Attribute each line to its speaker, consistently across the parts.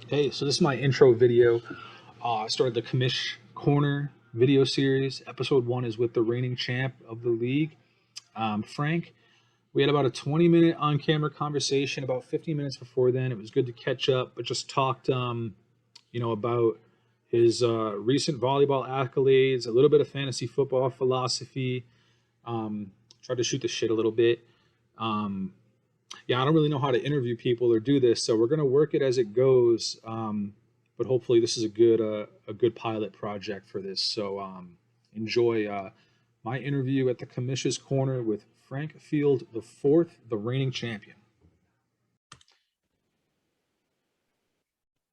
Speaker 1: Hey, so this is my intro video. I started the Commish Corner video series. Episode 1 is with the reigning champ of the league, Frank. We had about a 20-minute on-camera conversation. About 15 minutes before then, it was good to catch up, but just talked, about his recent volleyball accolades, a little bit of fantasy football philosophy. Tried to shoot the shit a little bit. Yeah, I don't really know how to interview people or do this, so we're gonna work it as it goes. But hopefully, this is a good pilot project for this. So enjoy my interview at the Commish's Corner with Frank Field the fourth, the reigning champion.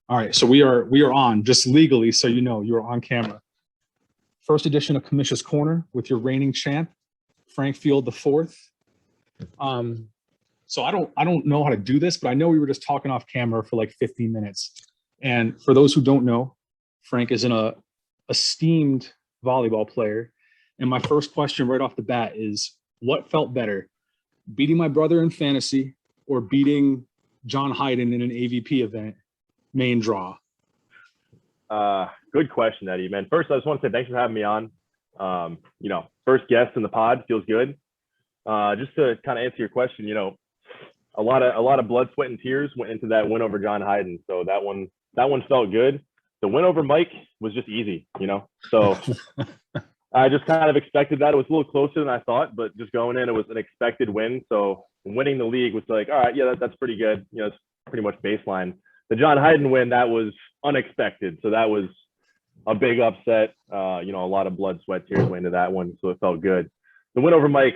Speaker 1: All right, so we are on just legally, so you know you're on camera. First edition of Commish's Corner with your reigning champ, Frank Field the fourth. So I don't know how to do this, but I know we were just talking off camera for like 15 minutes. And for those who don't know, Frank is an esteemed volleyball player. And my first question right off the bat is, what felt better, beating my brother in fantasy or beating John Hyden in an AVP event, main draw?
Speaker 2: Good question, Eddie. Man, first I just want to say thanks for having me on. First guest in the pod feels good. Just to kind of answer your question, a lot of blood, sweat, and tears went into that win over John Hyden. So that one felt good. The win over Mike was just easy, So I just kind of expected that. It was a little closer than I thought, but just going in, it was an expected win. So winning the league was like, all right, yeah, that's pretty good. It's pretty much baseline. The John Hyden win, that was unexpected. So that was a big upset. A lot of blood, sweat, tears went into that one. So it felt good. The win over Mike,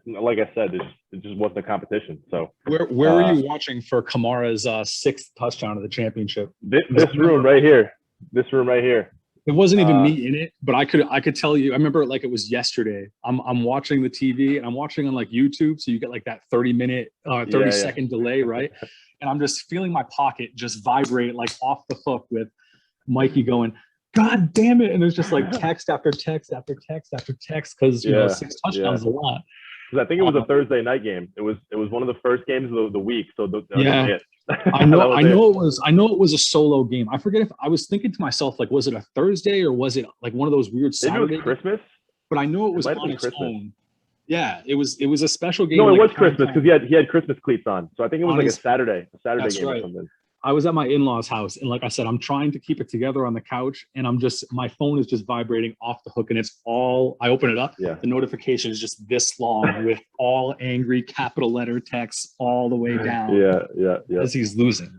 Speaker 2: like I said, it just wasn't a competition. So
Speaker 1: where were you watching for Kamara's sixth touchdown of the championship?
Speaker 2: This room right here.
Speaker 1: It wasn't even me in it, but I could tell you. I remember it like it was yesterday. I'm watching the TV and I'm watching on like YouTube, so you get like that 30-second delay, right? And I'm just feeling my pocket just vibrate like off the hook with Mikey going, "God damn it!" And there's just like text after text after text after text because six touchdowns is a lot.
Speaker 2: Because I think it was a Thursday night game. It was one of the first games of the week. So
Speaker 1: I know it was a solo game. I forget if I was thinking to myself, like, was it a Thursday or was it like one of those weird Saturday?
Speaker 2: It was Christmas.
Speaker 1: But I know it was on its own. Yeah, it was a special game.
Speaker 2: No, it was Christmas because he had Christmas cleats on. So I think it was like a Saturday game or something.
Speaker 1: I was at my in-laws' house, and like I said, I'm trying to keep it together on the couch, and my phone is just vibrating off the hook, and it's all, I open it up, the notification is just this long with all angry capital letter text all the way down.
Speaker 2: Yeah.
Speaker 1: As he's losing.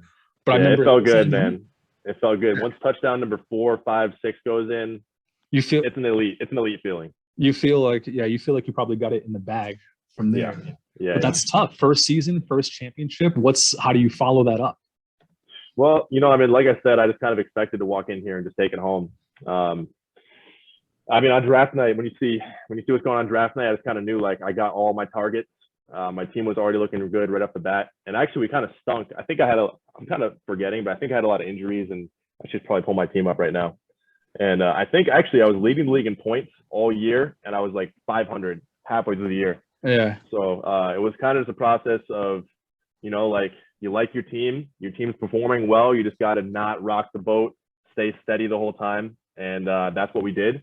Speaker 1: But
Speaker 2: I remember it felt good, man. It felt good. Once touchdown number 4, 5, 6 goes in, you feel it's an elite feeling.
Speaker 1: You feel like you probably got it in the bag from there.
Speaker 2: Yeah.
Speaker 1: But that's tough. First season, first championship. How do you follow that up?
Speaker 2: Well, like I said, I just kind of expected to walk in here and just take it home. On draft night, when you see what's going on draft night, I just kind of knew like I got all my targets. My team was already looking good right off the bat. And actually, we kind of stunk. I think I'm kind of forgetting, but I think I had a lot of injuries, and I should probably pull my team up right now. And I think actually I was leading the league in points all year, and I was like 500 halfway through the year.
Speaker 1: Yeah.
Speaker 2: So it was kind of just a process of, like, you like your team's performing well. You just got to not rock the boat, stay steady the whole time. And that's what we did.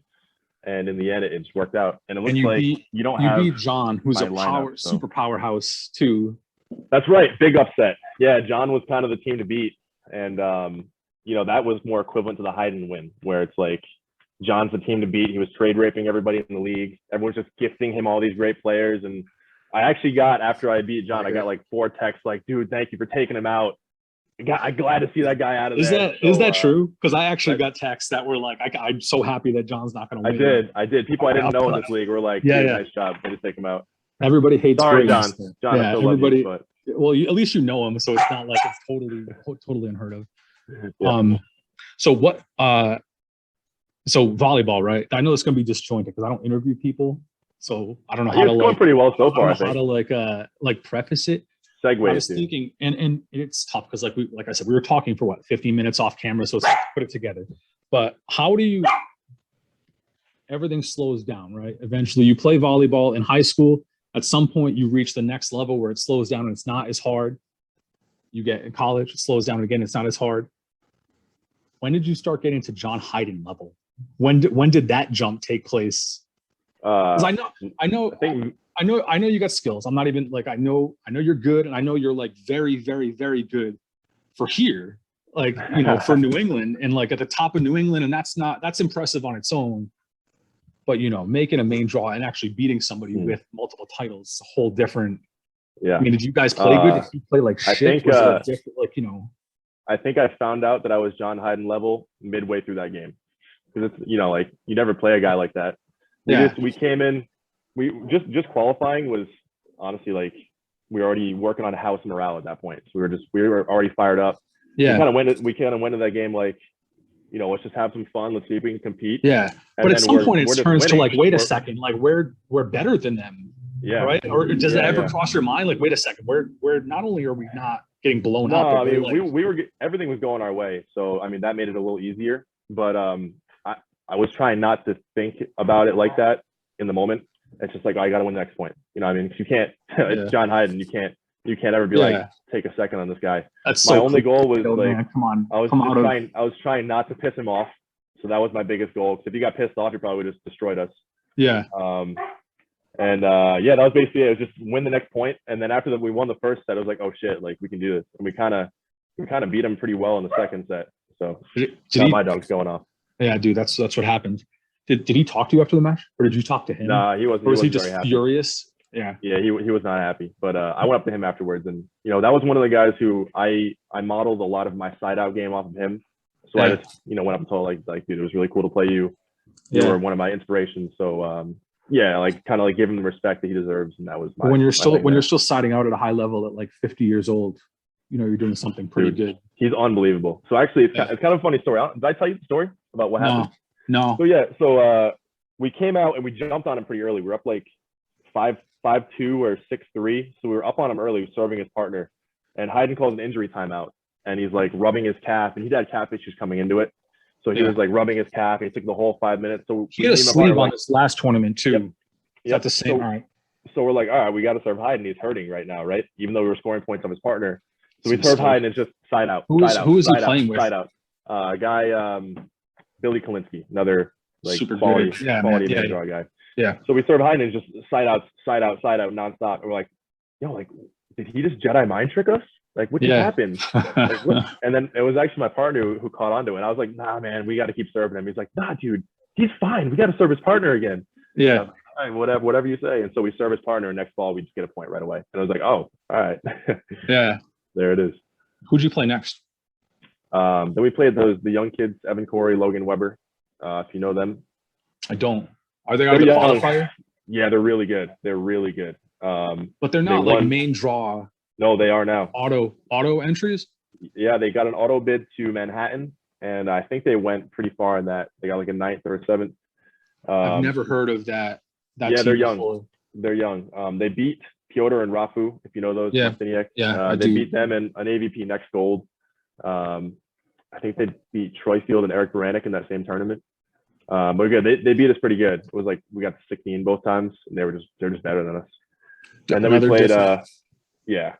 Speaker 2: And in the end, it just worked out. And it looks you
Speaker 1: beat John, who's a super powerhouse too.
Speaker 2: That's right. Big upset. Yeah. John was kind of the team to beat. And, that was more equivalent to the Hyden win, where it's like John's the team to beat. He was trade raping everybody in the league. Everyone's just gifting him all these great players. And I actually got, after I beat John, I got like 4 texts like, "Dude, thank you for taking him out. I'm glad to see that guy out of there."
Speaker 1: Is that true? Because I actually got texts that were like, "I'm so happy that John's not going to win."
Speaker 2: I did. People I didn't know in this league were like, "Nice job. Way to take him out."
Speaker 1: Everybody hates.
Speaker 2: Sorry, John.
Speaker 1: Yeah, everybody. Love you, but... Well, at least you know him, so it's not like it's totally unheard of. Yeah. So what? So volleyball, right? I know it's going to be disjointed because I don't interview people. So I don't know how to
Speaker 2: going pretty well so far. I think.
Speaker 1: How to like preface it.
Speaker 2: Segue.
Speaker 1: I was thinking, and it's tough because like I said, we were talking for 15 minutes off camera, so let's put it together. But how do you? Everything slows down, right? Eventually, you play volleyball in high school. At some point, you reach the next level where it slows down and it's not as hard. You get in college, it slows down again, it's not as hard. when did you start getting to John Hyden level? When did that jump take place? Because I know you got skills. I'm not even like I know you're good, and I know you're like very, very, very good for here, like for New England, and like at the top of New England, and that's impressive on its own. But making a main draw and actually beating somebody with multiple titles is a whole different.
Speaker 2: Yeah.
Speaker 1: I mean, did you guys play good? Did you play like shit?
Speaker 2: I think,
Speaker 1: was it like different, like
Speaker 2: I think I found out that I was John Hyden level midway through that game, because it's like you never play a guy like that. We came in, we just qualifying was honestly like we were already working on house morale at that point. So we were already fired up.
Speaker 1: Yeah.
Speaker 2: We kind of went into that game like, let's just have some fun. Let's see if we can compete.
Speaker 1: Yeah. But at some point it turns to like, wait a second, like we're better than them.
Speaker 2: Yeah.
Speaker 1: Right. Or does it ever cross your mind? Like, wait a second, we're not only are we not getting blown up.
Speaker 2: I mean, we were everything was going our way. So I mean that made it a little easier. But I was trying not to think about it like that in the moment. It's just like, I got to win the next point. I mean, you can't. It's John Hyden. You can't ever be like, take a second on this guy.
Speaker 1: That's
Speaker 2: my only goal was like,
Speaker 1: man, come on.
Speaker 2: I was trying not to piss him off. So that was my biggest goal. Because if he got pissed off, he probably would have just destroyed us.
Speaker 1: Yeah.
Speaker 2: That was basically it. It was just win the next point. And then after that, we won the first set. I was like, oh shit, like we can do this. And we kind of beat him pretty well in the second set. So my dog's going off.
Speaker 1: Yeah, dude, that's what happened. Did he talk to you after the match, or did you talk to him?
Speaker 2: Nah, he wasn't.
Speaker 1: Or was he just
Speaker 2: very
Speaker 1: furious? Yeah.
Speaker 2: Yeah, he was not happy. But I went up to him afterwards, and that was one of the guys who I modeled a lot of my side out game off of him. So I just went up and told like dude, it was really cool to play you. You were one of my inspirations. So like kind of like give him the respect that he deserves, and that was my. When you're
Speaker 1: still siding out at a high level at like 50 years old, you're doing something pretty good.
Speaker 2: He's unbelievable. So actually, it's kind of a funny story. Did I tell you the story about what happened?
Speaker 1: No.
Speaker 2: So we came out and we jumped on him pretty early. We were up like 5-2 or 6-3. So we were up on him early, serving his partner. And Hyden calls an injury timeout. And he's like rubbing his calf. And he'd had calf issues coming into it. So he was like rubbing his calf. And he took the whole 5 minutes. So
Speaker 1: he had a sleeve on this last tournament too.
Speaker 2: Yep.
Speaker 1: Is that the same? All right.
Speaker 2: So we're like, all right, we got to serve Hyden. He's hurting right now, right? Even though we were scoring points on his partner. So we serve Hyden and it's just side out. Who
Speaker 1: is he playing with?
Speaker 2: Side out. Guy, Billy Kalinsky, another like
Speaker 1: super
Speaker 2: quality
Speaker 1: draw
Speaker 2: guy.
Speaker 1: Yeah.
Speaker 2: So we serve Hyden and just side out nonstop. And we're like, like, did he just Jedi mind trick us? Like, what just happened? Like, what? And then it was actually my partner who caught onto it. And I was like, nah, man, we got to keep serving him. He's like, nah, dude, he's fine. We got to serve his partner again.
Speaker 1: Yeah.
Speaker 2: Like, all right, whatever you say. And so we serve his partner, and next ball we just get a point right away. And I was like, oh, all right.
Speaker 1: Yeah.
Speaker 2: There it is.
Speaker 1: Who'd you play next?
Speaker 2: Then we played the young kids, Evan Corey, Logan Weber. If you know them.
Speaker 1: I don't. Are they out of the qualifier?
Speaker 2: Yeah, they're really good. They're really good.
Speaker 1: But they're not like main draw.
Speaker 2: No, they are now.
Speaker 1: Auto entries?
Speaker 2: Yeah, they got an auto bid to Manhattan, and I think they went pretty far in that. They got like a 9th or a 7th.
Speaker 1: I've never heard of that.
Speaker 2: Yeah, they're young. Before. They're young. They beat Piotr and Rafu, if you know those.
Speaker 1: Yeah.
Speaker 2: They beat them in an AVP next gold. I think they beat Troy Field and Eric Baranek in that same tournament. But good. They beat us pretty good. It was like we got to 16 both times, and they're just better than us. And then we played And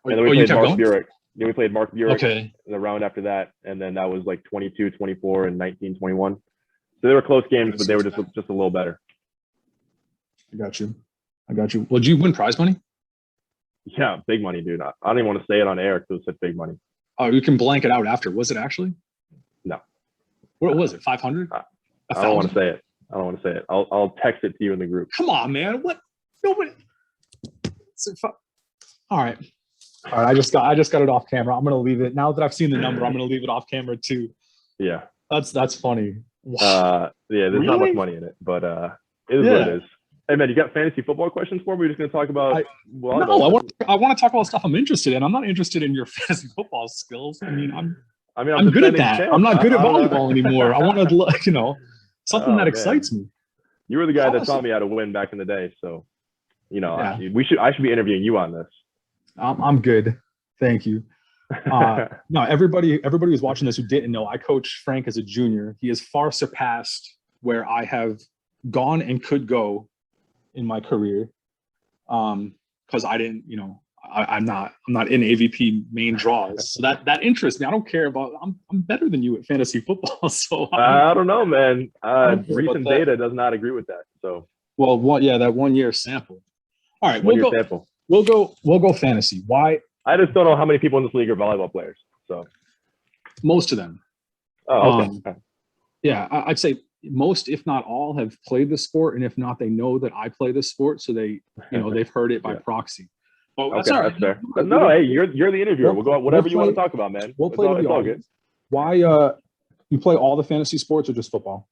Speaker 2: then we played Mark Burek. Then we played Mark Burek in the round after that, and then that was like 22-24 and 19-21. So they were close games, but they were just a little better.
Speaker 1: I got you. Well, did you win prize money?
Speaker 2: Yeah, big money, dude. I don't even want to say it on air because it said big money.
Speaker 1: Oh, you can blank it out after. Was it actually?
Speaker 2: No.
Speaker 1: What was it? 500?
Speaker 2: I don't want to say it. I'll text it to you in the group.
Speaker 1: Come on, man. What? Nobody. All right. I just got it off camera. I'm gonna leave it now that I've seen the number. I'm gonna leave it off camera too.
Speaker 2: Yeah.
Speaker 1: That's funny.
Speaker 2: There's not much money in it, but it is what it is. Hey man, you got fantasy football questions for me? We're just gonna talk about.
Speaker 1: No, I want to talk about stuff I'm interested in. I'm not interested in your fantasy football skills. I mean, I'm good at that.
Speaker 2: Champ.
Speaker 1: I'm not good at volleyball anymore. I want to, something that excites me.
Speaker 2: You were the guy that taught me how to win back in the day, so I should be interviewing you on this.
Speaker 1: I'm good, thank you. No, everybody who's watching this who didn't know, I coach Frank as a junior. He has far surpassed where I have gone and could go in my career, because I didn't, I'm not in AVP main draws, so that interests me. I don't care about. I'm better than you at fantasy football, so
Speaker 2: I don't know, man.
Speaker 1: don't care about
Speaker 2: Recent
Speaker 1: that.
Speaker 2: data does not agree with that. So
Speaker 1: well, that 1 year sample. All right,
Speaker 2: one year sample.
Speaker 1: We'll go fantasy. Why?
Speaker 2: I just don't know how many people in this league are volleyball players. So
Speaker 1: Most of them.
Speaker 2: oh, okay.
Speaker 1: Yeah, I'd say most, if not all, have played the sport, and if not, they know that I play this sport, so they, they've heard it by proxy. But that's all right.
Speaker 2: That's fair. No, hey, you're the interviewer. We'll go whatever you want to talk about, man.
Speaker 1: We'll play
Speaker 2: it's all good.
Speaker 1: Why you play all the fantasy sports or just football?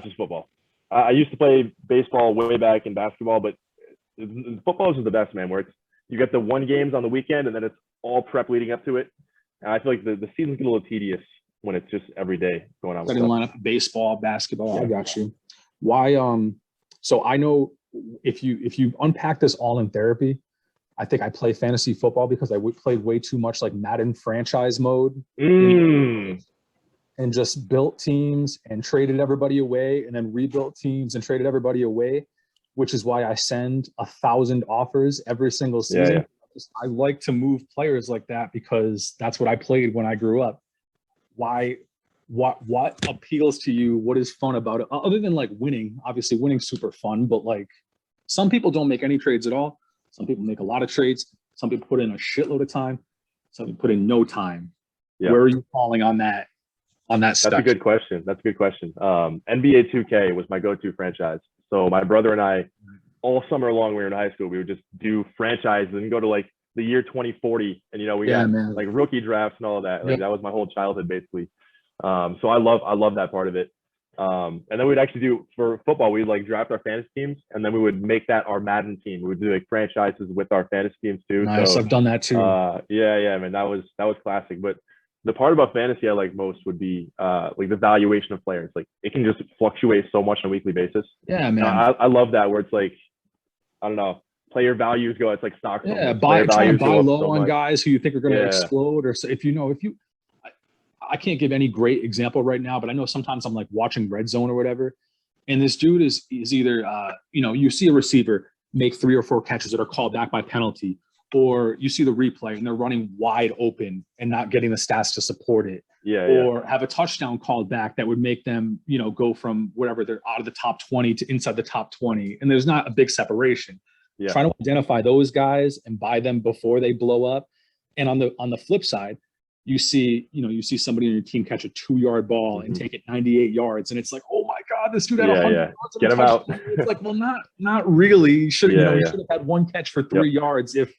Speaker 2: Just football. I used to play baseball way back in basketball, but football is the best, man. Where you get the 1 games on the weekend, and then it's all prep leading up to it. And I feel like the seasons get a little tedious when it's just every day going on.
Speaker 1: Starting lineup, baseball, basketball. Yeah. I got you. Why? So I know if you unpack this all in therapy, I think I play fantasy football because I played way too much like Madden franchise mode and just built teams and traded everybody away, and then rebuilt teams and traded everybody away, which is why I send 1,000 offers every single season.
Speaker 2: Yeah.
Speaker 1: I like to move players like that because that's what I played when I grew up. Why? What appeals to you? What is fun about it? Other than like winning, obviously winning's super fun, but like some people don't make any trades at all. Some people make a lot of trades. Some people put in a shitload of time. Some people put in no time. Yeah. Where are you falling on that? That's
Speaker 2: a good question. NBA 2K was my go-to franchise. So my brother and I, all summer long, we were in high school, we would just do franchises and go to like the year 2040, and we got like rookie drafts and all of that. Like that was my whole childhood basically. So I love that part of it. And then we'd actually do for football, we'd like draft our fantasy teams, and then we would make that our Madden team. We would do like franchises with our fantasy teams too.
Speaker 1: Nice, so, I've done that too.
Speaker 2: Yeah, man, that was classic. But the part about fantasy I like most would be like the valuation of players. Like it can just fluctuate so much on a weekly basis.
Speaker 1: Yeah, man.
Speaker 2: I love that where it's like, I don't know, player values go. It's like stocks.
Speaker 1: Yeah, try and buy low on guys who you think are going to explode, or if you. I can't give any great example right now, but I know sometimes I'm like watching Red Zone or whatever, and this dude is either you see a receiver make 3 or 4 catches that are called back by penalty, or you see the replay and they're running wide open and not getting the stats to support it. Or have a touchdown called back that would make them, go from whatever they're out of the top 20 to inside the top 20. And there's not a big separation. Trying to identify those guys and buy them before they blow up. And on the flip side, you see somebody on your team catch a 2-yard ball and take it 98 yards. And it's like, oh my God, this dude had 100 yards.
Speaker 2: Get him out.
Speaker 1: It's like, well, not really. You should have had 1 catch for 3 yards if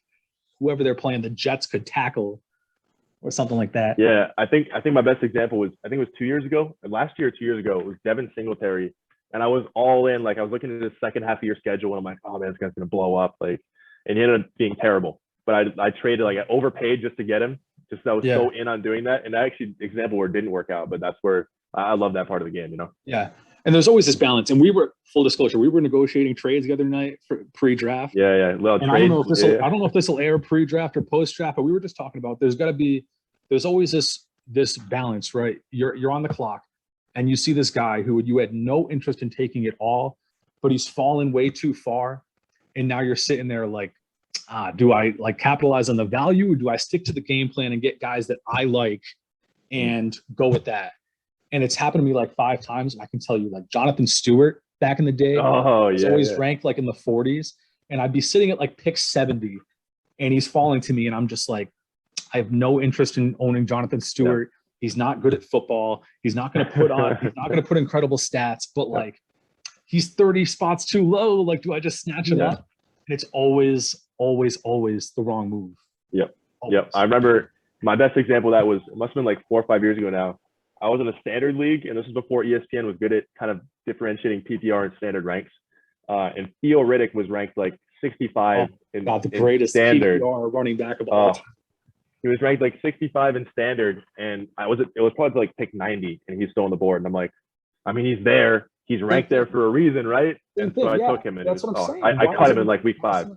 Speaker 1: whoever they're playing, the Jets, could tackle or something like that.
Speaker 2: Yeah, I think my best example was, I think it was 2 years ago, last year or 2 years ago, it was Devin Singletary. And I was all in, like I was looking at the second half of your schedule and I'm like, oh man, this guy's going to blow up. Like, and he ended up being terrible. But I traded, like I overpaid just to get him. Just I was so in on doing that. And that actually example where it didn't work out, but that's where I love that part of the game,
Speaker 1: Yeah. And there's always this balance. And we were, full disclosure, we were negotiating trades the other night for pre-draft.
Speaker 2: Yeah. Well,
Speaker 1: and I don't know if this will air pre-draft or post-draft, but we were just talking about there's always this balance, right? You're on the clock and you see this guy who you had no interest in taking it all, but he's fallen way too far. And now you're sitting there like, do I like capitalize on the value, or do I stick to the game plan and get guys that I like and go with that? And it's happened to me like 5 times. I can tell you, like Jonathan Stewart back in the day, was always ranked like in the 40s, and I'd be sitting at like pick 70, and he's falling to me, and I'm just like, I have no interest in owning Jonathan Stewart. He's not good at football. He's not going to put incredible stats, but like he's 30 spots too low. Like, do I just snatch him up? And it's always the wrong move.
Speaker 2: Yep. I remember my best example of that was, it must have been like 4 or 5 years ago now. I was in a standard league, and this was before ESPN was good at kind of differentiating PPR and standard ranks. And Theo Riddick was ranked like 65 in
Speaker 1: the greatest
Speaker 2: standard
Speaker 1: PPR running back of all time.
Speaker 2: He was ranked like 65 in standard, and it was probably like pick 90, and he's still on the board. And I'm like, I mean, he's there. He's ranked there for a reason, right? And so I took him, and
Speaker 1: that's what I'm saying.
Speaker 2: I cut him in like week 5.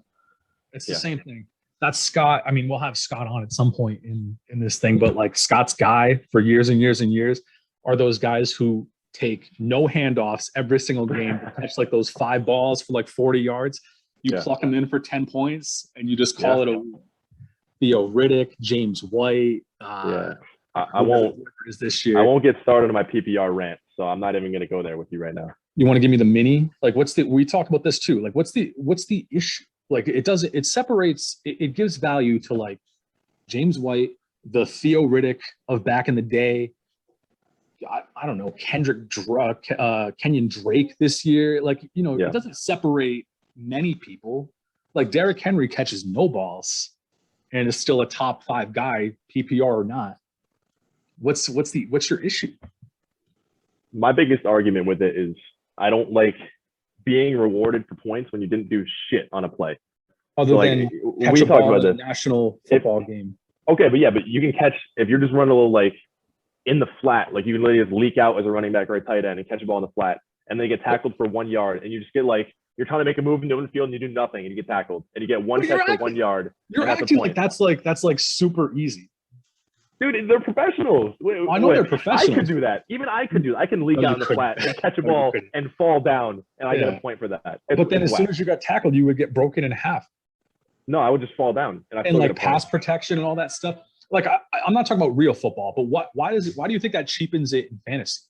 Speaker 1: It's the same thing. That's Scott. I mean, we'll have Scott on at some point in this thing, but like Scott's guy for years and years and years are those guys who take no handoffs every single game, catch like those 5 balls for like 40 yards. You pluck him in for 10 points, and you just call it a Theo Riddick, James White.
Speaker 2: I won't.
Speaker 1: Is this year?
Speaker 2: I won't get started on my PPR rant, so I'm not even going to go there with you right now.
Speaker 1: You want to give me the mini? Like, we talk about this too. Like, what's the issue? Like, it separates, it gives value to like James White, the Theo Riddick of back in the day. I don't know, Kenyon Drake this year. Like, it doesn't separate many people. Like Derrick Henry catches no balls and is still a top 5 guy, PPR or not. What's your issue?
Speaker 2: My biggest argument with it is I don't like being rewarded for points when you didn't do shit on a play.
Speaker 1: Other than
Speaker 2: we talked about this
Speaker 1: national football game.
Speaker 2: Okay, but you can catch if you're just running a little like in the flat, like you can literally just leak out as a running back or a tight end and catch a ball in the flat, and then get tackled for 1 yard, and you just get like you're trying to make a move in the field and you do nothing and you get tackled and you get one catch for 1 yard.
Speaker 1: You're acting like that's like super easy.
Speaker 2: Dude, they're professionals.
Speaker 1: I know they're professionals.
Speaker 2: I could do that. Even I could do that. I can leak out in the flat and catch a ball and fall down, and I get a point for that.
Speaker 1: But then as soon as you got tackled, you would get broken in half.
Speaker 2: No, I would just fall down.
Speaker 1: And like pass protection and all that stuff. Like I'm not talking about real football, but why do you think that cheapens it in fantasy?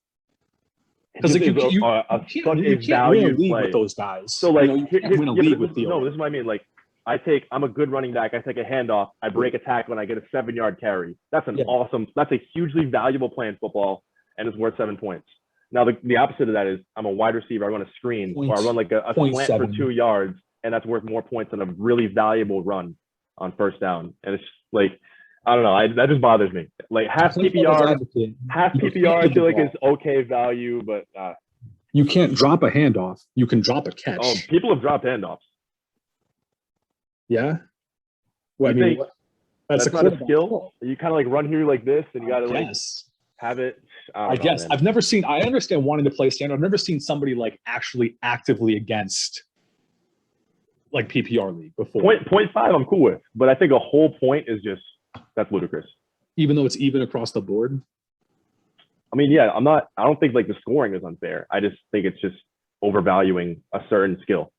Speaker 1: Because like you can't win a league with those guys.
Speaker 2: So like
Speaker 1: you can't win a league with Theo.
Speaker 2: No, this is what I mean. Like I'm a good running back. I take a handoff. I break a tackle and I get a 7-yard carry. That's that's a hugely valuable play in football, and it's worth 7 points. Now the opposite of that is I'm a wide receiver. I run a screen or I run like a slant for 2 yards, and that's worth more points than a really valuable run on first down. And it's just like I don't know. That just bothers me. Like half PPR, I feel like is okay value, but
Speaker 1: you can't drop a handoff. You can drop a catch.
Speaker 2: Oh, people have dropped handoffs.
Speaker 1: Yeah. Well, I mean,
Speaker 2: that's not a skill. You kind of like run here like this, and you got to like have it.
Speaker 1: I guess I've never seen. I understand wanting to play standard. I've never seen somebody like actually actively against like PPR league before.
Speaker 2: 0.5, I'm cool with, but I think a whole point is just that's ludicrous.
Speaker 1: Even though it's even across the board.
Speaker 2: I mean, yeah, I don't think like the scoring is unfair. I just think it's just overvaluing a certain skill.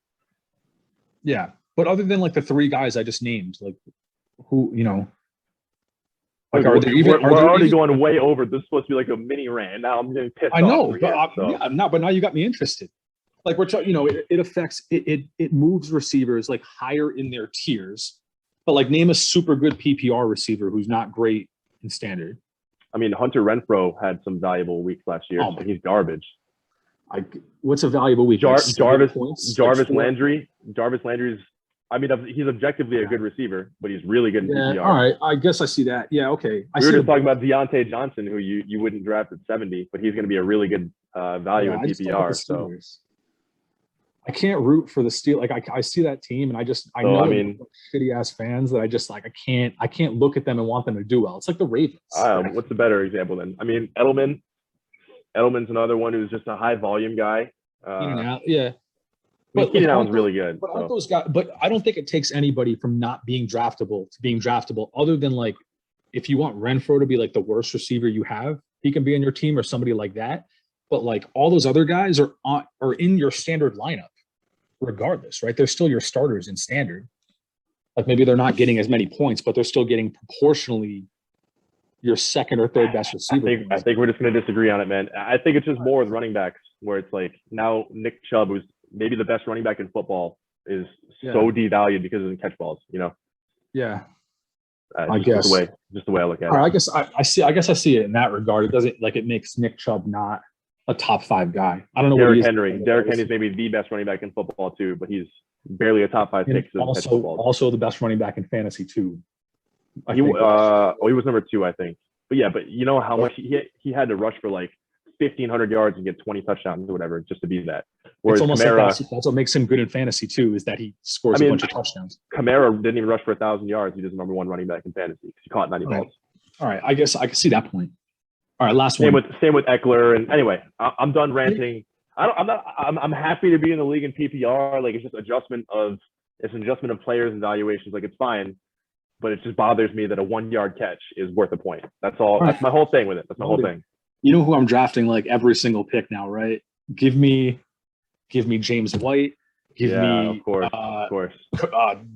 Speaker 1: Yeah. But other than like the 3 guys I just named, like who, like
Speaker 2: we're already going way over. This is supposed to be like a mini rant. Now I'm getting pissed.
Speaker 1: I know, but now you got me interested. Like we're talking, it affects it moves receivers like higher in their tiers. But like name a super good PPR receiver who's not great in standard.
Speaker 2: I mean, Hunter Renfrow had some valuable weeks last year. So he's garbage.
Speaker 1: What's a valuable week?
Speaker 2: Jarvis Landry. Jarvis Landry's. I mean, he's objectively a good receiver, but he's really good in PPR.
Speaker 1: All right, I guess I see that. Yeah, okay.
Speaker 2: We were just talking about Deontay Johnson, who you wouldn't draft at 70, but he's going to be a really good value in PPR. So
Speaker 1: I can't root for the Steelers. Like I see that team, and I know shitty ass fans that I just like. I can't look at them and want them to do well. It's like the Ravens.
Speaker 2: What's a better example then? I mean, Edelman's another one who's just a high volume guy.
Speaker 1: Yeah.
Speaker 2: But Keenan Allen's really good.
Speaker 1: But aren't those guys? But I don't think it takes anybody from not being draftable to being draftable. Other than like, if you want Renfrow to be like the worst receiver you have, he can be in your team or somebody like that. But like all those other guys are in your standard lineup, regardless, right? They're still your starters in standard. Like maybe they're not getting as many points, but they're still getting proportionally your second or third best receiver.
Speaker 2: I think we're just going to disagree on it, man. I think it's just more with running backs, where it's like now Nick Chubb, who's maybe the best running back in football, is so devalued because of the catch balls,
Speaker 1: Yeah.
Speaker 2: I guess just the way I look at it.
Speaker 1: I guess I see it in that regard. It doesn't like it makes Nick Chubb not a top 5 guy. I don't know.
Speaker 2: Derrick Henry's maybe the best running back in football too, but he's barely a top 5 pick.
Speaker 1: Also the best running back in fantasy too.
Speaker 2: He was number 2, I think. But you know how much he had to rush for like 1,500 yards and get 20 touchdowns or whatever just to be that. Whereas Kamara,
Speaker 1: that's what makes him good in fantasy too, is that he scores a bunch of touchdowns.
Speaker 2: Kamara didn't even rush for 1,000 yards. He was number 1 running back in fantasy because he caught 90 balls.
Speaker 1: All right, I guess I can see that point. All right, last one.
Speaker 2: Same with Eckler. And anyway, I'm done ranting. I'm happy to be in the league in PPR. Like it's just adjustment of players and valuations. Like it's fine, but it just bothers me that a 1-yard catch is worth a point. That's all. That's my whole thing with it. That's my whole thing.
Speaker 1: You know who I'm drafting like every single pick now, right? Give me James White. Give
Speaker 2: Yeah,
Speaker 1: me
Speaker 2: of course.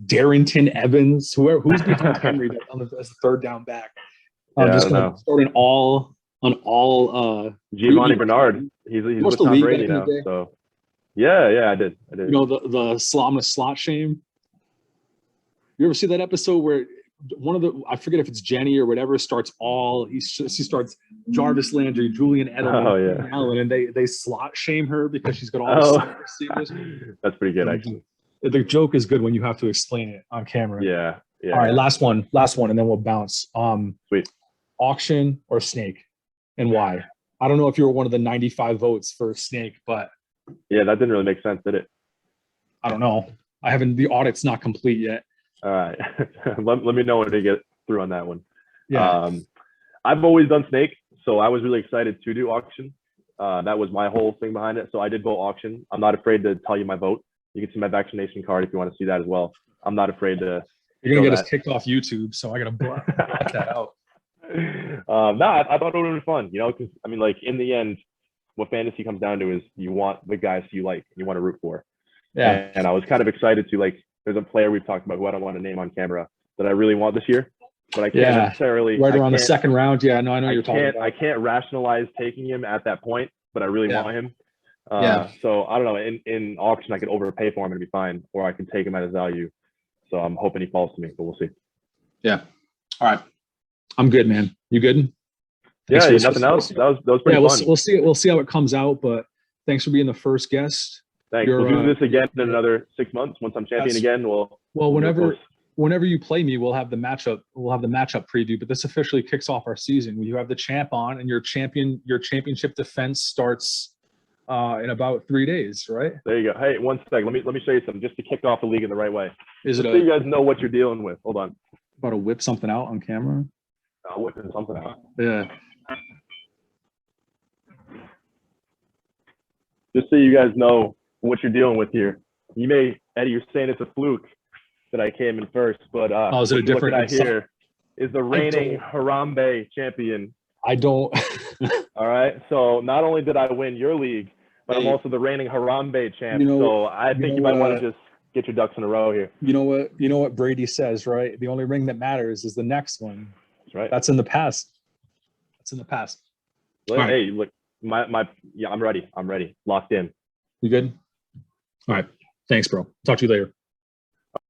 Speaker 1: Darrington Evans, who's behind Henry as the third down back. I'm
Speaker 2: Yeah, I
Speaker 1: just
Speaker 2: don't
Speaker 1: going to
Speaker 2: know.
Speaker 1: start an all
Speaker 2: Giovanni
Speaker 1: Brady.
Speaker 2: Bernard. He's
Speaker 1: You
Speaker 2: with
Speaker 1: watched the
Speaker 2: Tom
Speaker 1: league back
Speaker 2: Brady
Speaker 1: in the
Speaker 2: now.
Speaker 1: day?
Speaker 2: So yeah, I did.
Speaker 1: You know, the slot shame. You ever see that episode where one of the, I forget if it's Jenny or whatever, starts he starts Jarvis Landry, Julian Edelman,
Speaker 2: Oh yeah.
Speaker 1: Allen, and they slot shame her because she's got all the
Speaker 2: Oh,
Speaker 1: slot receivers.
Speaker 2: that's pretty good actually.
Speaker 1: The joke is good when you have to explain it on camera.
Speaker 2: Yeah.
Speaker 1: All right,
Speaker 2: Yeah.
Speaker 1: last one, and then we'll bounce.
Speaker 2: Sweet.
Speaker 1: Auction or snake, and why? I don't know if you were one of the 95 votes for snake, but
Speaker 2: Yeah, that didn't really make sense, did it?
Speaker 1: I don't know. The audit's not complete yet.
Speaker 2: All right. let me know when they get through on that one.
Speaker 1: Yeah.
Speaker 2: I've always done snake, so I was really excited to do auction. That was my whole thing behind it. So I did vote auction. I'm not afraid to tell you my vote. You can see my vaccination card if you want to see that as well. I'm not afraid to.
Speaker 1: You're gonna get us kicked off YouTube, so I gotta block that out.
Speaker 2: I thought it would have been fun, because I mean, like in the end, what fantasy comes down to is you want the guys you like, you want to root for.
Speaker 1: Yeah.
Speaker 2: And I was kind of excited to there's a player we've talked about who I don't want to name on camera that I really want this year, but I can't necessarily.
Speaker 1: Right around the second round. Yeah, no, I know you're talking about.
Speaker 2: I can't rationalize taking him at that point, but I really want him. So I don't know. In auction, I could overpay for him and be fine, or I can take him at his value. So I'm hoping he falls to me, but we'll see.
Speaker 1: Yeah. All right. I'm good, man. You good?
Speaker 2: Yeah. Nothing else. That was pretty fun.
Speaker 1: We'll see it. We'll see how it comes out. But thanks for being the first guest.
Speaker 2: Thanks. We'll do this again in another 6 months. Once I'm champion again,
Speaker 1: whenever you play me, we'll have the matchup. We'll have the matchup preview. But this officially kicks off our season. You have the champ on, and your championship defense starts in about 3 days, right?
Speaker 2: There you go. Hey, one sec. Let me show you something just to kick off the league in the right way.
Speaker 1: So
Speaker 2: you guys know what you're dealing with. Hold on.
Speaker 1: About to whip something out on camera.
Speaker 2: Whipping something out.
Speaker 1: Yeah.
Speaker 2: Just so you guys know what you're dealing with here. Eddie, you're saying it's a fluke that I came in first, but
Speaker 1: is it a different?
Speaker 2: What I hear is the reigning Harambe champion.
Speaker 1: I don't.
Speaker 2: All right. So not only did I win your league, but I'm also the reigning Harambe champ. So I think you might want to just get your ducks in a row here.
Speaker 1: You know what Brady says, right? The only ring that matters is the next one.
Speaker 2: That's right.
Speaker 1: That's in the past.
Speaker 2: Hey, look, I'm ready. I'm ready. Locked in.
Speaker 1: You good? All right. Thanks, bro. Talk to you later.